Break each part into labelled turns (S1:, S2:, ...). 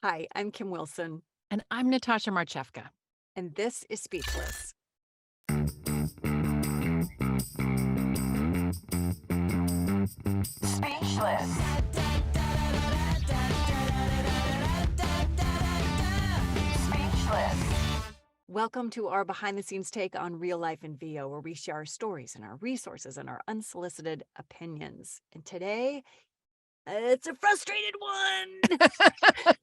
S1: Hi, I'm Kim Wilson,
S2: And I'm Natasha Marchewka.
S1: and this is Speechless.
S3: Speechless. Speechless.
S1: Welcome to our behind the scenes take on real life in VO, where we share our stories and our resources and our unsolicited opinions. And today, it's a frustrated one.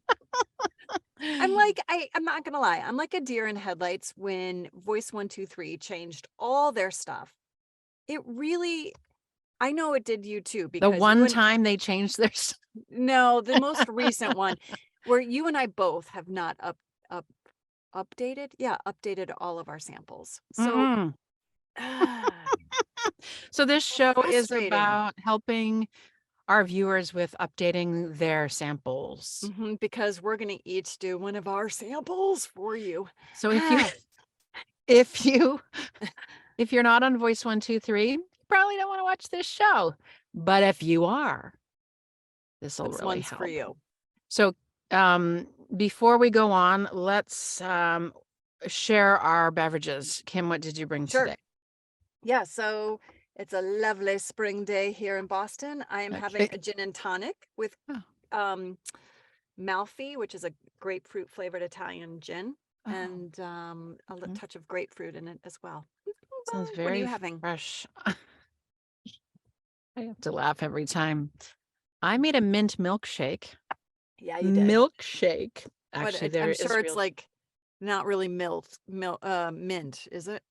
S1: I'm not gonna lie, I'm like a deer in headlights when Voice123 changed all their stuff. It really, I know it did you too,
S2: The
S1: because
S2: one time they changed their
S1: no, the most recent one where you and I both have not up updated? Yeah, updated all of our samples. So,
S2: Mm-mm.
S1: ah,
S2: So this show is
S1: frustrating.
S2: about helping our viewers with updating their samples.
S1: Because we're gonna each do one of our samples for you.
S2: So if you if you're not on Voice 123, you probably don't want to watch this show. But if you are, this will
S1: This
S2: really
S1: one's for
S2: help.
S1: you.
S2: So before we go on, let's share our beverages. Kim, what did you bring
S1: Sure.
S2: today?
S1: Yeah, so it's a lovely spring day here in Boston. I am having
S2: Okay.
S1: a gin and tonic with
S2: Oh,
S1: Malfi, which is a grapefruit flavored Italian gin,
S2: oh.
S1: and a
S2: Mhm.
S1: touch of grapefruit in it as well.
S2: Sounds
S1: What are you
S2: very
S1: having?
S2: fresh. I have to laugh every time. I made a mint milkshake.
S1: Yeah, you did.
S2: Milkshake.
S1: But
S2: Actually, there
S1: I'm
S2: is
S1: sure it's
S2: real.
S1: like not really mint, is it?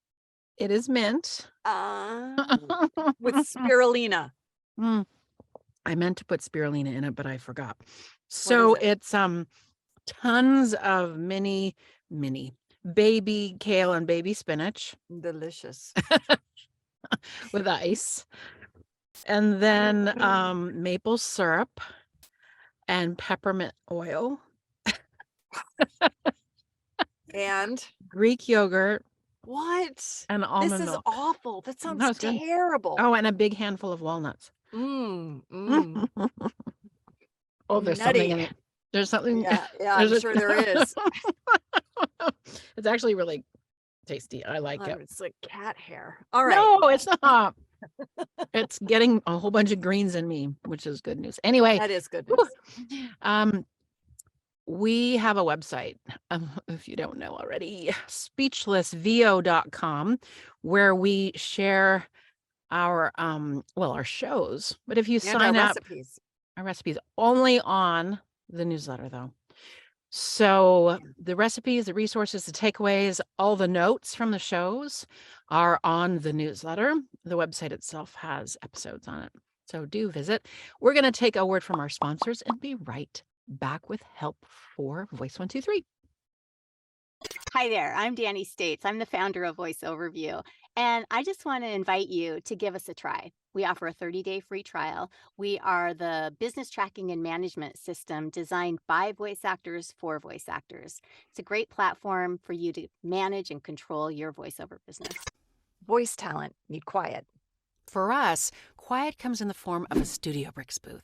S2: It is mint.
S1: Uh, with spirulina.
S2: Mm, I meant to put spirulina in it, but I forgot.
S1: What is
S2: So
S1: it?
S2: it's tons of mini baby kale and baby spinach
S1: Delicious.
S2: with ice. And then maple syrup and peppermint oil,
S1: And
S2: Greek yogurt,
S1: what?
S2: and
S1: This
S2: almond
S1: is
S2: milk.
S1: awful. That
S2: That
S1: sounds
S2: was good.
S1: terrible.
S2: Oh, and a big handful of walnuts.
S1: Mm, mm,
S2: Oh, there's something
S1: nutty.
S2: in it. There's something.
S1: Yeah, I'm
S2: There's a.
S1: sure there is.
S2: It's actually really tasty. I like it.
S1: It's like cat hair. All right.
S2: No, it's not. It's getting a whole bunch of greens in me, which is good news. Anyway,
S1: That is good
S2: whew,
S1: news.
S2: we have a website, if you don't know already, speechlessvo.com, where we share our our shows. But if you
S1: And our
S2: sign up,
S1: recipes.
S2: our recipes only on the newsletter though. So the recipes, the resources, the takeaways, all the notes from the shows are on the newsletter. The website itself has episodes on it. So do visit. We're going to take a word from our sponsors and be right back with help for Voice 123.
S4: Hi there, I'm Danny States. I'm the founder of Voice Overview, and I just want to invite you to give us a try. We offer a 30-day free trial. We are the business tracking and management system designed by voice actors for voice actors. It's a great platform for you to manage and control your voiceover business.
S1: Voice talent need quiet.
S2: For us, quiet comes in the form of a STUDIOBRICKS booth.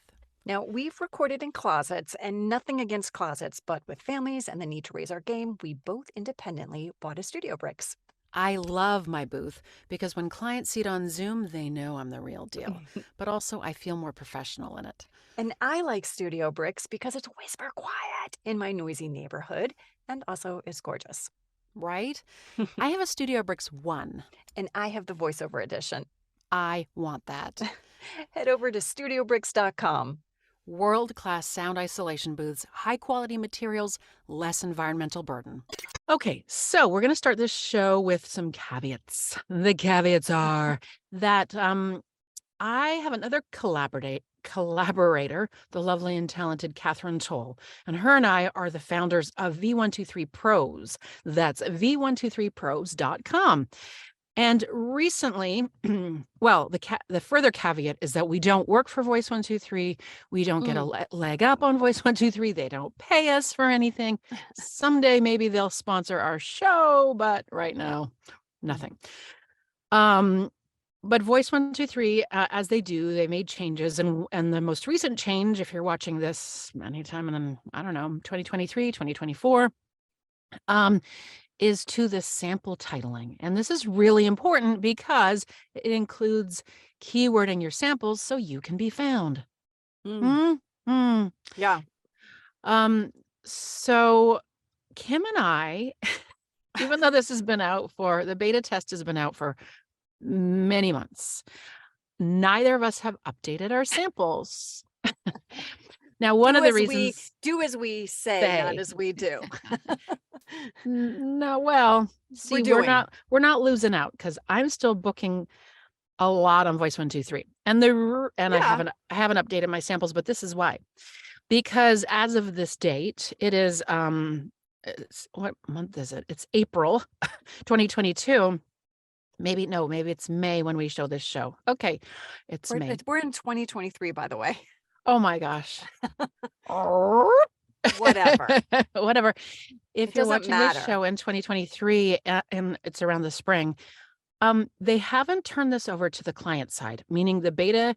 S1: Now, we've recorded in closets, and nothing against closets, but with families and the need to raise our game, we both independently bought a StudioBricks.
S2: I love my booth because when clients see it on Zoom, they know I'm the real deal. But also, I feel more professional in it.
S1: And I like StudioBricks because it's whisper quiet in my noisy neighborhood, and also it's gorgeous.
S2: Right? I have a StudioBRICKS 1.
S1: And I have the voiceover edition.
S2: I want that.
S1: Head over to StudioBricks.com.
S2: World-class sound isolation booths, high-quality materials, less environmental burden. Okay, so we're going to start this show with some caveats. The caveats are that I have another collaborator, the lovely and talented Catherine Toll, and her and I are the founders of V123 Pros. That's V123pros.com. And recently, well, the further caveat is that we don't work for Voice 123. We don't get a leg up on Voice 123. They don't pay us for anything. Someday maybe they'll sponsor our show, but right now, nothing. but Voice123, as they do, they made changes, and the most recent change, if you're watching this anytime in, I don't know, 2023, 2024, is to the sample titling. And this is really important because it includes keywording your samples so you can be found.
S1: Yeah.
S2: So Kim and I, even though this has been out the beta test has been out for many months, neither of us have updated our samples. Now, one of the reasons
S1: do as we say, not as we do.
S2: No, well, see, we're not losing out because I'm still booking a lot on Voice123, and I haven't updated my samples, but this is why. Because as of this date, it is what month is it? It's April 2022. Maybe it's May when we show this show. Okay, it's May.
S1: We're in 2023, by the way.
S2: Oh my gosh.
S1: Whatever.
S2: Whatever. If you're watching this show in 2023 and it's around the spring, they haven't turned this over to the client side, meaning the beta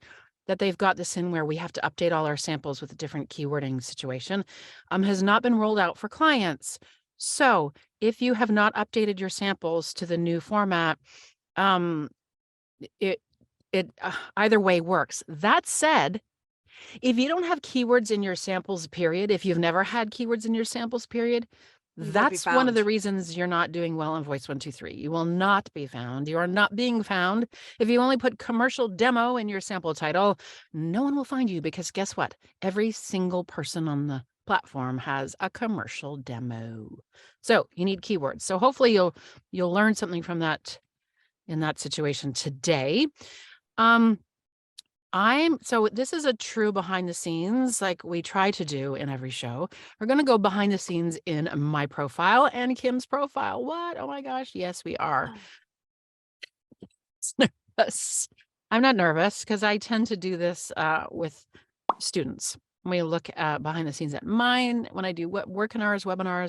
S2: that they've got this in where we have to update all our samples with a different keywording situation, has not been rolled out for clients. So if you have not updated your samples to the new format, it either way works. That said, if you don't have keywords in your samples period, if you've never had keywords in your samples period, that's one of the reasons you're not doing well in Voice123. You will not be found. You are not being found. If you only put commercial demo in your sample title, no one will find you because guess what? Every single person on the platform has a commercial demo. So you need keywords. So hopefully you'll learn something from that in that situation today. So this is a true behind the scenes, like we try to do in every show. We're going to go behind the scenes in my profile and Kim's profile. What? Oh my gosh. Yes, we are. Nervous. I'm not nervous because I tend to do this with students. We look at behind the scenes at mine when I do webinars,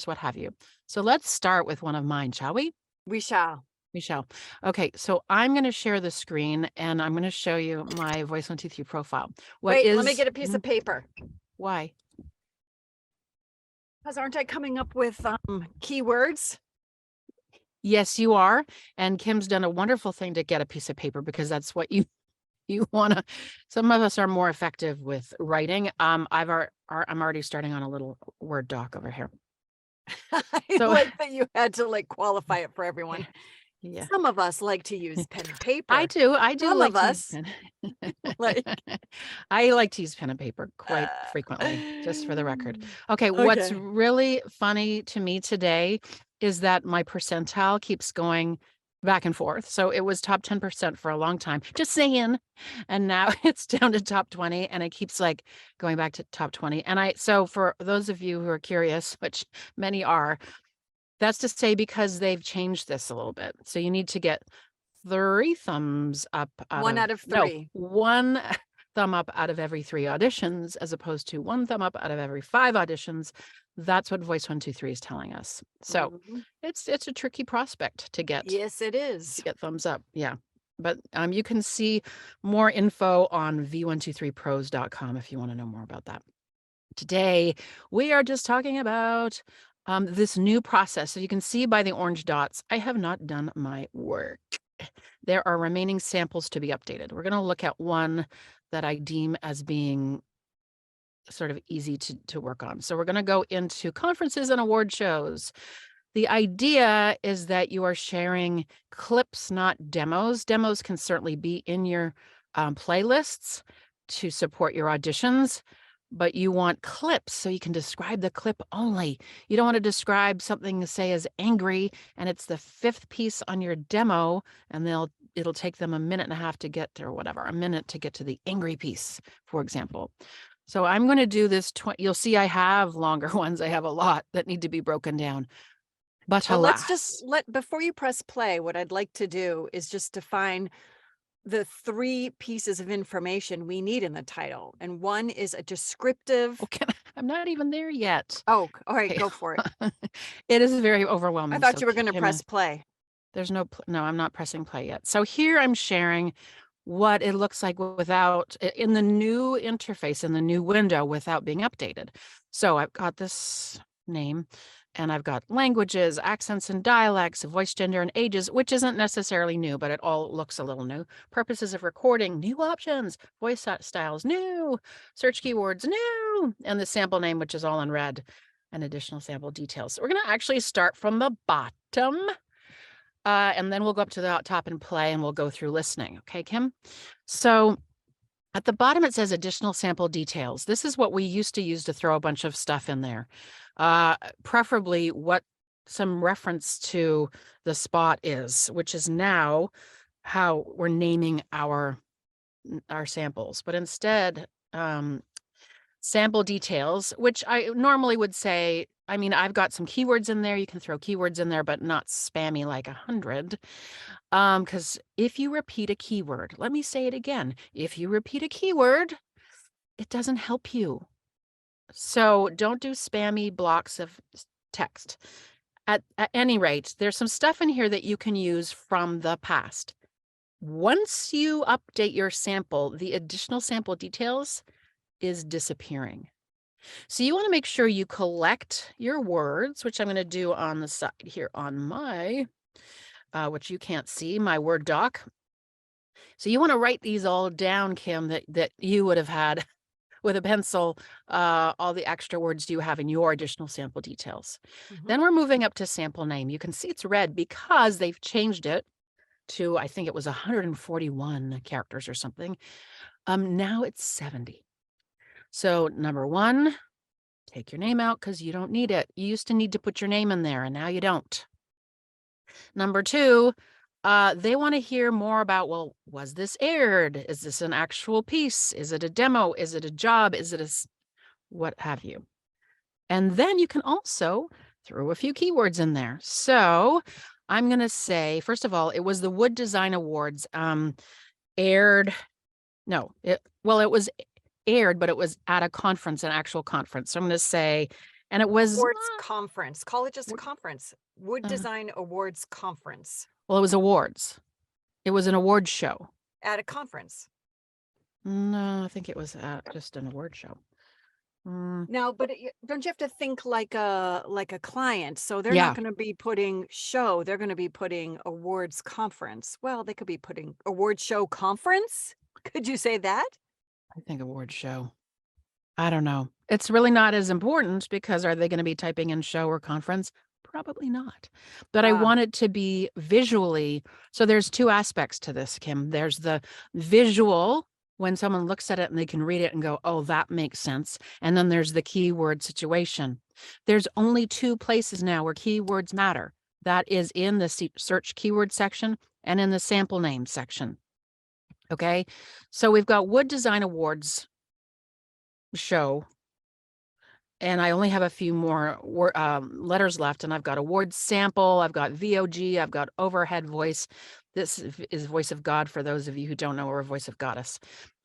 S2: what have you. So let's start with one of mine, shall we?
S1: We shall.
S2: We shall. Okay, so I'm going to share the screen and I'm going to show you my Voice123 profile.
S1: Wait, let me get a piece of paper.
S2: Why?
S1: Because aren't I coming up with keywords?
S2: Yes, you are. And Kim's done a wonderful thing to get a piece of paper because that's what you want to. Some of us are more effective with writing. I'm already starting on a little Word doc over here.
S1: I like that you had to qualify it for everyone.
S2: Yeah.
S1: Some of us like to use pen and paper.
S2: I do.
S1: Some
S2: like
S1: of us.
S2: I like to use pen and paper quite frequently, just for the record. Okay, what's really funny to me today is that my percentile keeps going back and forth. So it was top 10% for a long time, just saying. And now it's down to top 20 and it keeps going back to top 20. And so for those of you who are curious, which many are, that's to say because they've changed this a little bit. So you need to get 3 thumbs up.
S1: One out of 3.
S2: No, 1 thumb up out of every 3 auditions, as opposed to 1 thumb up out of every 5 auditions. That's what Voice123 is telling us. So it's a tricky prospect to get.
S1: Yes, it is.
S2: To get thumbs up. Yeah. But you can see more info on v123pros.com if you want to know more about that. Today, we are just talking about this new process. So you can see by the orange dots, I have not done my work. There are remaining samples to be updated. We're going to look at one that I deem as being sort of easy to work on. So we're going to go into conferences and award shows. The idea is that you are sharing clips, not demos. Demos can certainly be in your playlists to support your auditions, but you want clips so you can describe the clip only. You don't want to describe something, say, as angry, and it's the 5th piece on your demo, and it'll take them a minute and a half to get to, or whatever, a minute to get to the angry piece, for example. So I'm going to do this. You'll see I have longer ones. I have a lot that need to be broken down. But
S1: let's just before you press play, what I'd like to do is just define the 3 pieces of information we need in the title. And one is a descriptive.
S2: Okay, I'm not even there yet.
S1: Oh, all right, go for it.
S2: It is very overwhelming.
S1: I thought you were going to press play.
S2: There's no, no, I'm not pressing play yet. So here I'm sharing what it looks like without, in the new interface, in the new window without being updated. So I've got this name and I've got languages, accents and dialects, voice, gender, and ages, which isn't necessarily new, but it all looks a little new. Purposes of recording, new options, voice styles, new, search keywords, new, and the sample name, which is all in red, and additional sample details. So we're going to actually start from the bottom. And then we'll go up to the top and play and we'll go through listening. Okay, Kim? So at the bottom, it says additional sample details. This is what we used to use to throw a bunch of stuff in there. Preferably what some reference to the spot is, which is now how we're naming our samples. But instead, sample details, which I normally would say, I mean, I've got some keywords in there. You can throw keywords in there, but not spammy like 100. Because if you repeat a keyword, let me say it again. If you repeat a keyword, it doesn't help you. So don't do spammy blocks of text. At any rate, there's some stuff in here that you can use from the past. Once you update your sample, the additional sample details is disappearing. So you want to make sure you collect your words, which I'm going to do on the side here on my, which you can't see, my Word doc. So you want to write these all down, Kim, that you would have had with a pencil, all the extra words you have in your additional sample details. Then we're moving up to sample name. You can see it's red because they've changed it to, I think it was 141 characters or something. Now it's 70. So number one, take your name out because you don't need it. You used to need to put your name in there and now you don't. Number two, they want to hear more about, well, was this aired? Is this an actual piece? Is it a demo? Is it a job? Is it a what have you? And then you can also throw a few keywords in there. So I'm going to say, first of all, it was the Wood Design Awards aired. No, it was aired, but it was at a conference, an actual conference. So I'm going to say, and it was
S1: Awards conference. Call it just a conference. Wood Design Awards Conference.
S2: Well, it was awards. It was an award show.
S1: At a conference.
S2: No, I think it was just an award show.
S1: No, but don't you have to think like a client? So they're not going to be putting show. They're going to be putting awards conference. Well, they could be putting award show conference. Could you say that?
S2: I think award show. I don't know. It's really not as important because are they going to be typing in show or conference? Probably not. But I want it to be visually. So there's two aspects to this, Kim. There's the visual when someone looks at it and they can read it and go, oh, that makes sense. And then there's the keyword situation. There's only two places now where keywords matter. That is in the search keyword section and in the sample name section. Okay, so we've got Wood Design Awards show. And I only have a few more letters left, and I've got awards sample, I've got VOG, I've got overhead voice. This is Voice of God for those of you who don't know, or Voice of Goddess.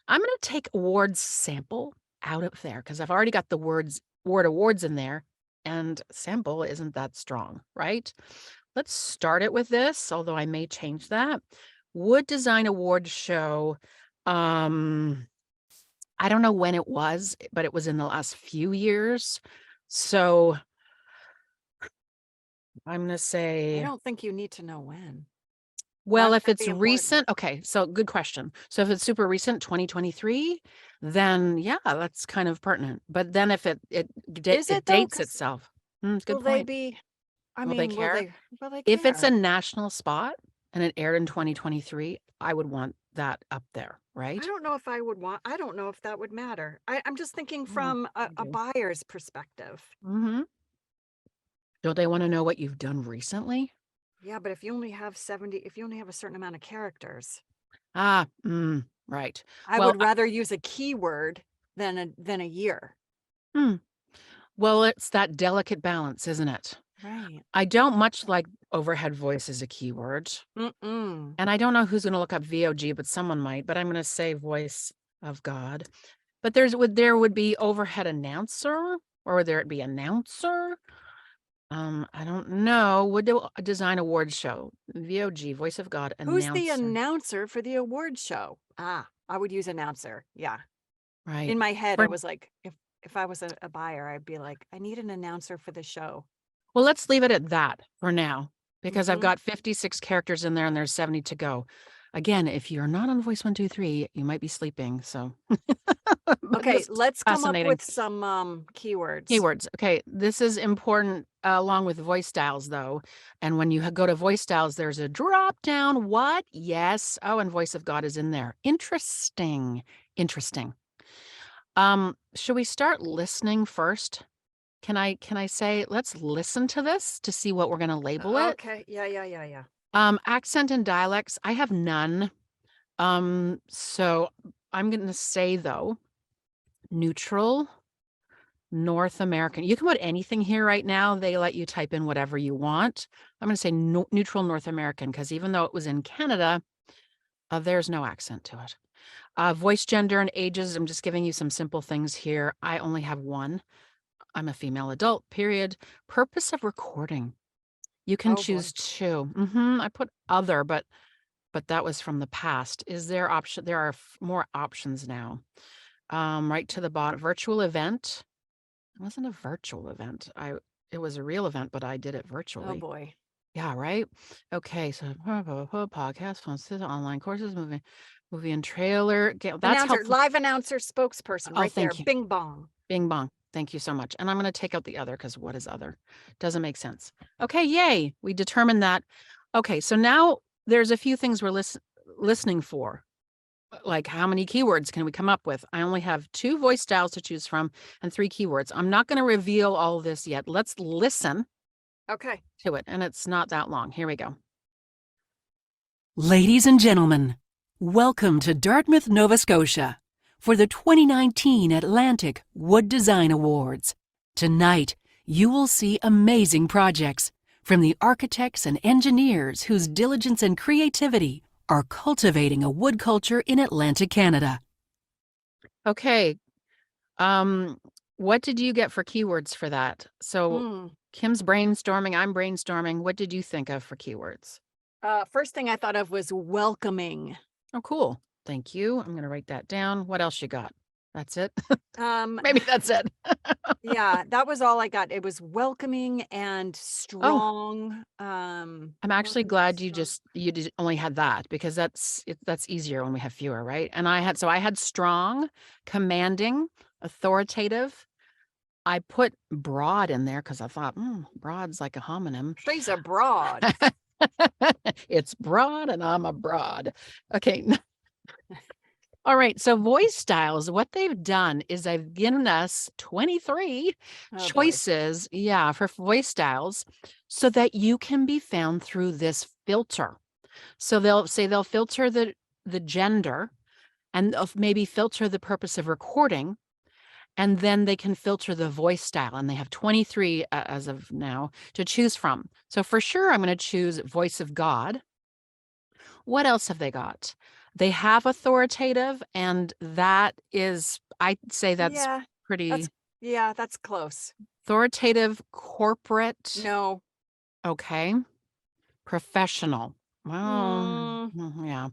S2: I'm going to take awards sample out of there because I've already got the word awards in there, and sample isn't that strong, right? Let's start it with this, although I may change that. Wood Design Awards show. I don't know when it was, but it was in the last few years. So I'm going to say,
S1: I don't think you need to know when.
S2: Well, if it's recent, okay, so good question. So if it's super recent, 2023, then yeah, that's kind of pertinent. But then if it dates itself, good
S1: will
S2: point.
S1: They be? I
S2: will
S1: mean,
S2: they care?
S1: Will they care?
S2: If it's a national spot and it aired in 2023, I would want that up there, right?
S1: I don't know if I would want. I don't know if that would matter. I'm just thinking from a buyer's perspective.
S2: Don't they want to know what you've done recently?
S1: Yeah, but if you only have 70, if you only have a certain amount of characters.
S2: Right.
S1: I would rather use a keyword than a year.
S2: Well, it's that delicate balance, isn't it?
S1: Right.
S2: I don't much like overhead voice as a keyword. And I don't know who's going to look up VOG, but someone might. But I'm going to say Voice of God. But there would be overhead announcer, or would there be announcer? I don't know. Would do a design awards show. VOG, Voice of God,
S1: Who's the
S2: announcer.
S1: announcer for the award show? Ah, I would use announcer. Yeah.
S2: Right.
S1: In my head,
S2: For-
S1: I was like, if I was a buyer, I'd be like, I need an announcer for the show.
S2: Well, let's leave it at that for now, because I've
S1: Mhm.
S2: got 56 characters in there and there's 70 to go. Again, if you're not on Voice123, you might be sleeping. So, but
S1: Okay,
S2: this is
S1: let's come up
S2: fascinating.
S1: with some keywords.
S2: Keywords. Okay, this is important along with voice styles, though. And when you go to voice styles, there's a drop down. What? Yes. Oh, and Voice of God is in there. Interesting. Interesting. Should we start listening first? Can I say let's listen to this to see what we're going to label it?
S1: Okay. Yeah.
S2: Accent and dialects. I have none. So I'm going to say though, neutral. North American. You can put anything here right now. They let you type in whatever you want. I'm going to say neutral North American because even though it was in Canada, there's no accent to it. Voice, gender, and ages. I'm just giving you some simple things here. I only have one. I'm a female adult, period. Purpose of recording. You can
S1: Oh,
S2: choose
S1: boy.
S2: two. I put other, but that was from the past. Is there option? There are more options now. Right to the bottom, virtual event. It wasn't a virtual event. It was a real event, but I did it
S1: Oh,
S2: virtually.
S1: boy.
S2: Yeah, right? Okay, so podcast, online courses, movie and trailer. That's
S1: Announcer,
S2: helpful.
S1: live announcer, spokesperson,
S2: Oh,
S1: right there.
S2: thank you.
S1: Bing bong.
S2: Bing bong. Thank you so much. And I'm going to take out the other because what is other? Doesn't make sense. Okay, yay. We determined that. Okay, so now there's a few things we're listening for. Like how many keywords can we come up with? I only have 2 voice styles to choose from and 3 keywords. I'm not going to reveal all of this yet. Let's listen
S1: Okay.
S2: to it. And it's not that long. Here we go.
S3: Ladies and gentlemen, welcome to Dartmouth, Nova Scotia for the 2019 Atlantic Wood Design Awards. Tonight, you will see amazing projects from the architects and engineers whose diligence and creativity are cultivating a wood culture in Atlantic Canada.
S2: Okay. What did you get for keywords for that? So Kim's brainstorming, I'm brainstorming. What did you think of for keywords?
S1: First thing I thought of was welcoming.
S2: Oh, cool. Thank you. I'm going to write that down. What else you got? That's it. Maybe that's it.
S1: Yeah, that was all I got. It was welcoming and strong.
S2: I'm actually glad you only had that because that's easier when we have fewer, right? And I had strong, commanding, authoritative. I put broad in there because I thought, broad's like a homonym.
S1: She's a broad.
S2: It's broad and I'm a broad. Okay. All right. So voice styles, what they've done is they've given us 23 choices, for voice styles so that you can be found through this filter. So they'll filter the gender and they'll maybe filter the purpose of recording. And then they can filter the voice style. And they have 23 as of now to choose from. So for sure, I'm going to choose Voice of God. What else have they got? They have authoritative, and that is, I'd say that's pretty.
S1: That's close.
S2: Authoritative, corporate.
S1: No.
S2: Okay. Professional. Well, yeah.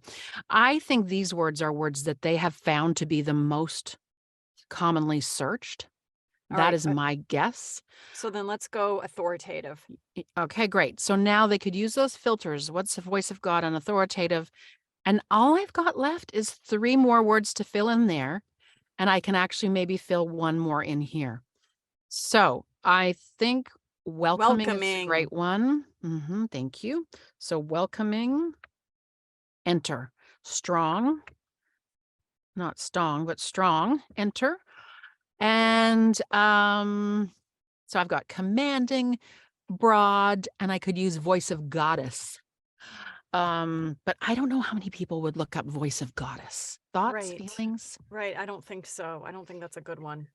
S2: I think these words are words that they have found to be the most commonly searched. That is my guess.
S1: So then let's go authoritative.
S2: Okay, great. So now they could use those filters. What's the Voice of God and authoritative? And all I've got left is 3 more words to fill in there. And I can actually maybe fill 1 more in here. So I think welcoming is a great one. Thank you. So welcoming, enter. Strong, not strong, but strong, enter. And so I've got commanding, broad, and I could use Voice of Goddess. But I don't know how many people would look up Voice of Goddess. Thoughts, feelings?
S1: Right. I don't think so. I don't think that's a good one.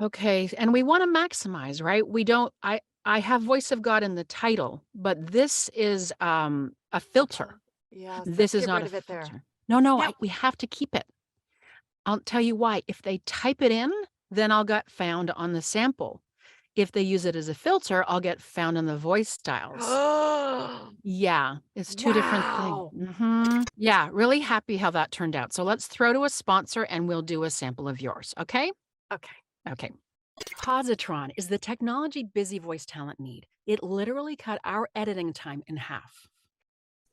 S2: Okay. And we want to maximize, right? We don't, I have Voice of God in the title, but this is a filter.
S1: Yeah.
S2: This is not a filter. No, we have to keep it. I'll tell you why. If they type it in, then I'll get found on the sample. if they use it as a filter, I'll get found in the voice styles.
S1: Oh,
S2: Yeah, it's two different
S1: wow.
S2: things. Yeah, really happy how that turned out. So let's throw to a sponsor and we'll do a sample of yours, okay?
S1: Okay.
S2: Okay. Posotron is the technology busy voice talent need. It literally cut our editing time in half.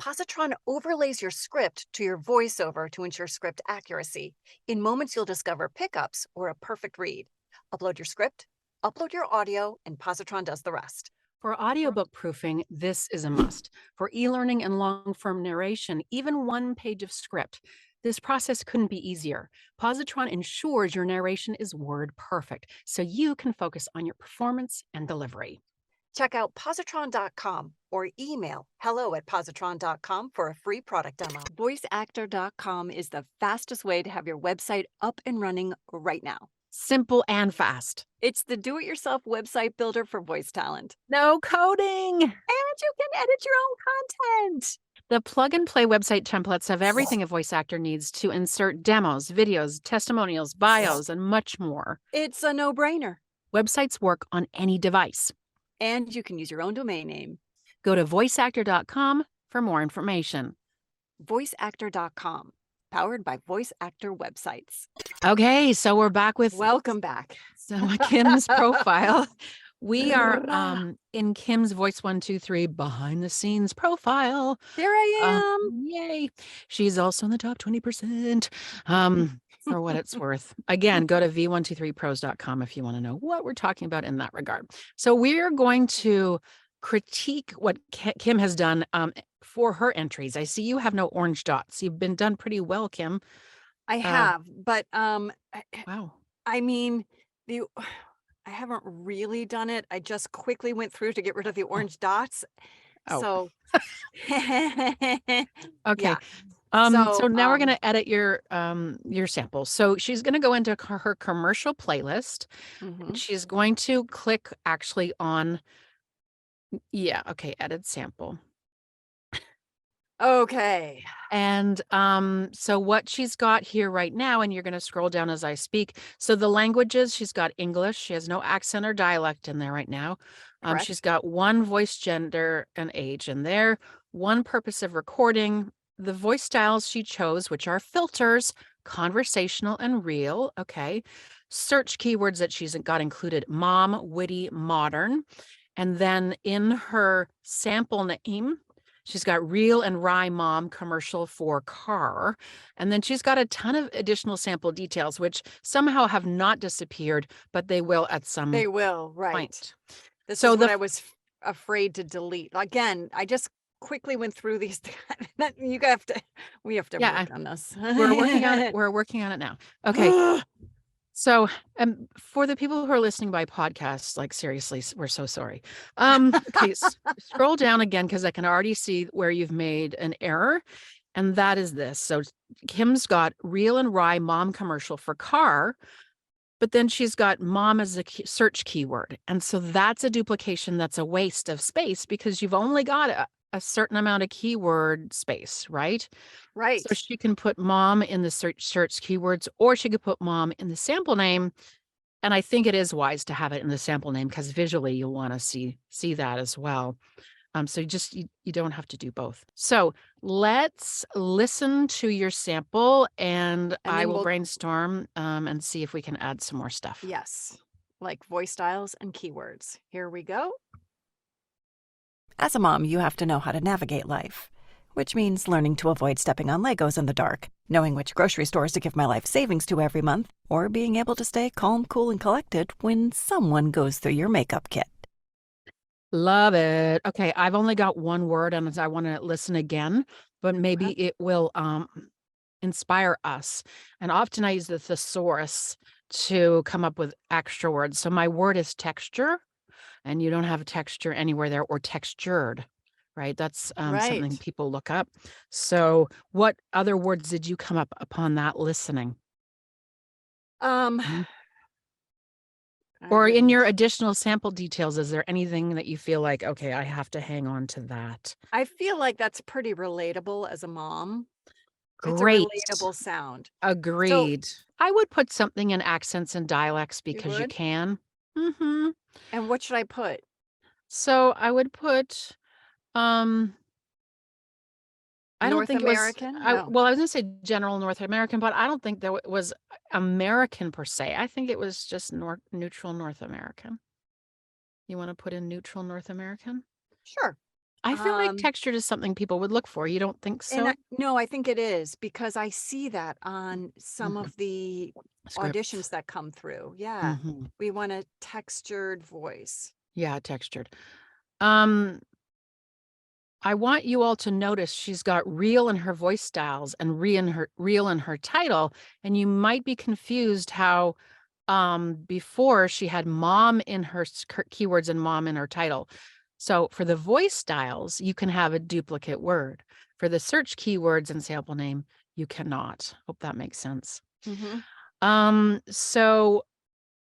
S1: Posotron overlays your script to your voiceover to ensure script accuracy. In moments, you'll discover pickups or a perfect read. Upload your script, upload your audio, and Posotron does the rest.
S2: For audiobook proofing, this is a must. For e-learning and long-form narration, even one page of script, this process couldn't be easier. Posotron ensures your narration is word perfect, so you can focus on your performance and delivery.
S1: Check out posotron.com or email hello@posotron.com for a free product demo. VoiceActor.com is the fastest way to have your website up and running right now.
S2: Simple and fast.
S1: It's the do-it-yourself website builder for voice talent.
S2: No coding.
S1: And you can edit your own content.
S2: The plug-and-play website templates have everything a voice actor needs to insert demos, videos, testimonials, bios, and much more.
S1: It's a no-brainer.
S2: Websites work on any device.
S1: And you can use your own domain name.
S2: Go to voiceactor.com for more information.
S1: VoiceActor.com, powered by Voice Actor websites.
S2: Okay, so we're back with
S1: Welcome back.
S2: Kim's profile. We are in Kim's Voice123 behind the scenes profile.
S1: There I am.
S2: Yay. She's also in the top 20%. For what it's worth. Again, go to v123pros.com if you want to know what we're talking about in that regard. So we're going to critique what Kim has done for her entries. I see you have no orange dots. You've been done pretty well, Kim.
S1: I have, but
S2: Wow.
S1: I mean, I haven't really done it. I just quickly went through to get rid of the orange dots.
S2: Oh.
S1: So
S2: Okay.
S1: yeah.
S2: So now we're going to edit your sample. So she's going to go into her commercial playlist. And she's going to click actually on, edit sample.
S1: Okay.
S2: And so what she's got here right now, and you're going to scroll down as I speak. So the languages, she's got English. She has no accent or dialect in there right now. She's got one voice, gender, and age in there, one purpose of recording, the voice styles she chose, which are filters, conversational, and real. Okay. Search keywords that she's got included: mom, witty, modern. And then in her sample name, she's got real and wry mom, commercial for car. And then she's got a ton of additional sample details, which somehow have not disappeared, but they will at some
S1: They will, right.
S2: point.
S1: This
S2: So
S1: is what I was afraid to delete. Again, I just quickly went through these. We have to work on this.
S2: We're working on it. We're working on it now. Okay. So for the people who are listening by podcasts, like seriously, we're so sorry. Okay, scroll down again, because I can already see where you've made an error. And that is this. So Kim's got real and wry mom commercial for car, but then she's got mom as a search keyword. And so that's a duplication. That's a waste of space, because you've only got a certain amount of keyword space, right?
S1: Right.
S2: So she can put mom in the search keywords, or she could put mom in the sample name. And I think it is wise to have it in the sample name, because visually you'll want to see that as well. So you don't have to do both. So let's listen to your sample, and I will brainstorm and see if we can add some more stuff.
S1: Yes, like voice styles and keywords. Here we go.
S5: As a mom, you have to know how to navigate life, which means learning to avoid stepping on Legos in the dark, knowing which grocery stores to give my life savings to every month, or being able to stay calm, cool, and collected when someone goes through your makeup kit.
S2: Love it. Okay, I've only got one word, and I want to listen again, but maybe it will inspire us. And often I use the thesaurus to come up with extra words. So my word is texture, and you don't have a texture anywhere there, or textured, right? That's something people look up. So what other words did you come up upon that listening? Or in your additional sample details, is there anything that you feel like, okay, I have to hang on to that?
S1: I feel like that's pretty relatable as a mom.
S2: Great.
S1: It's a relatable sound.
S2: Agreed. I would put something in accents and dialects, because you can. Mm-hmm.
S1: And what should I put?
S2: So I would put, I don't
S1: North
S2: think it was,
S1: American? No.
S2: well, I was gonna say general North American, but I don't think that was American per se. I think it was just neutral North American. You want to put in neutral North American?
S1: Sure.
S2: I feel like
S1: Um,
S2: textured is something people would look for. You don't think so?
S1: No, I think it is because I see that on some
S2: Mhm.
S1: of the
S2: Scripts.
S1: auditions that come through. Yeah.
S2: Mhm.
S1: We want a textured voice.
S2: Yeah, textured. I want you all to notice she's got real in her voice styles and real in her title, and you might be confused how before she had mom in her keywords and mom in her title. So for the voice styles, you can have a duplicate word. For the search keywords and sample name, you cannot. Hope that makes sense. So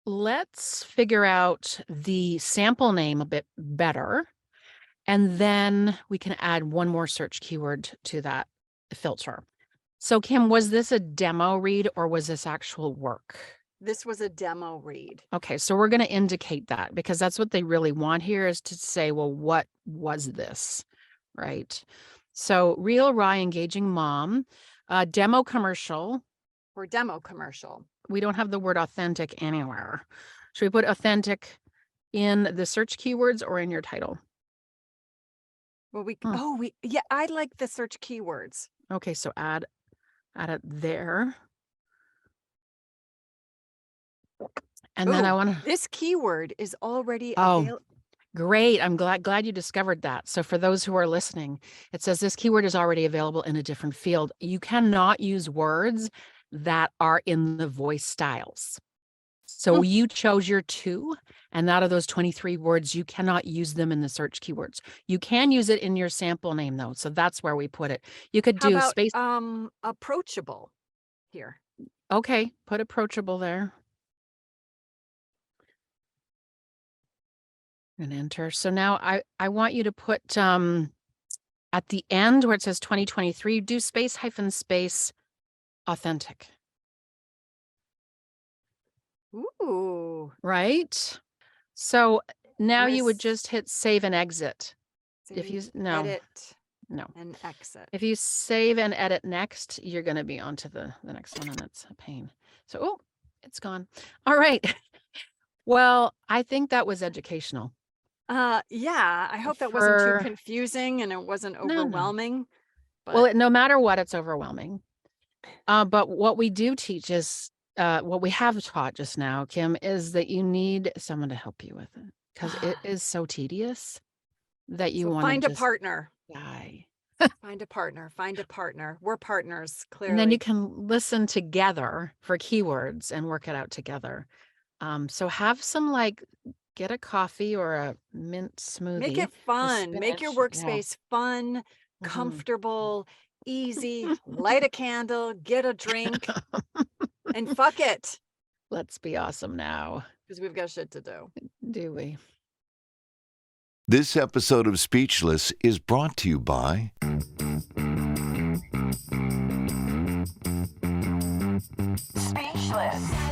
S2: let's figure out the sample name a bit better. And then we can add one more search keyword to that filter. So Kim, was this a demo read or was this actual work?
S1: This was a demo read.
S2: Okay, so we're going to indicate that because that's what they really want here is to say, well, what was this, right? So real, raw, engaging mom, demo commercial.
S1: Or demo commercial.
S2: We don't have the word authentic anywhere. Should we put authentic in the search keywords or in your title?
S1: Well, yeah, I like the search keywords.
S2: Okay, so add it there. And then I want to.
S1: This keyword is already
S2: Oh, great. I'm glad you discovered that. So for those who are listening, it says this keyword is already available in a different field. You cannot use words that are in the voice styles. So you chose your 2, and out of those 23 words, you cannot use them in the search keywords. You can use it in your sample name though. So that's where we put it. You could
S1: How
S2: do
S1: about,
S2: space.
S1: approachable here.
S2: Okay, put approachable there. And enter. So now I want you to put at the end where it says 2023, do space hyphen space authentic.
S1: Ooh.
S2: Right? So now you would
S1: Nice.
S2: just hit save and exit. If
S1: Save,
S2: you no,
S1: edit,
S2: no.
S1: and exit.
S2: If you save and edit next, you're going to be on to the next one, and it's a pain. So, oh, it's gone. All right. Well, I think that was educational.
S1: Yeah, I hope that wasn't too confusing and it wasn't overwhelming. But
S2: well, no matter what, it's overwhelming. But what we do teach is, what we have taught just now, Kim, is that you need someone to help you with it because it is so tedious that you want to
S1: find a partner.
S2: Die.
S1: Find a partner. Find a partner. We're partners, clearly.
S2: And then you can listen together for keywords and work it out together. So have some get a coffee or a mint smoothie.
S1: Make it fun. Make your workspace fun, comfortable, easy. Light a candle, get a drink, and fuck it.
S2: Let's be awesome now.
S1: Because we've got shit to do.
S2: Do we?
S6: This episode of Speechless is brought to you by
S7: Speechless.